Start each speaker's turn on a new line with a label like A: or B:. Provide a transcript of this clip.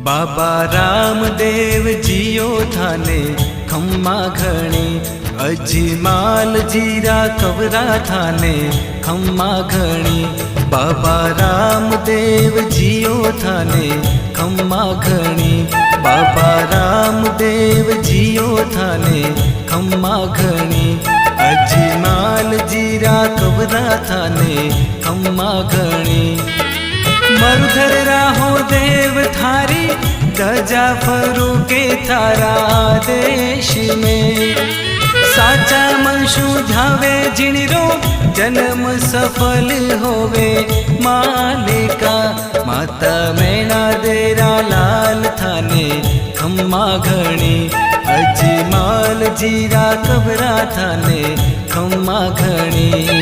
A: बाबा रामदेव जियो थाने खम्मा घणी, अजमाल जीरा कवरा थाने खम्मा घणी। बाबा रामदेव जियो थाने खम्मा घणी, बाबा रामदेव जियो थाने खम्मा घणी। अजमाल जीरा कवरा थाने खम्मा घणी। मरुधर राहो देव थारी, गजा फरू के थारा देश में। साचा मनशु ध्यावे जिणरो, जन्म सफल होवे मालिका। माता मैना देरा लाल थाने खम्मा घणी, अजमाल जीरा कबरा थाने खम्मा घणी।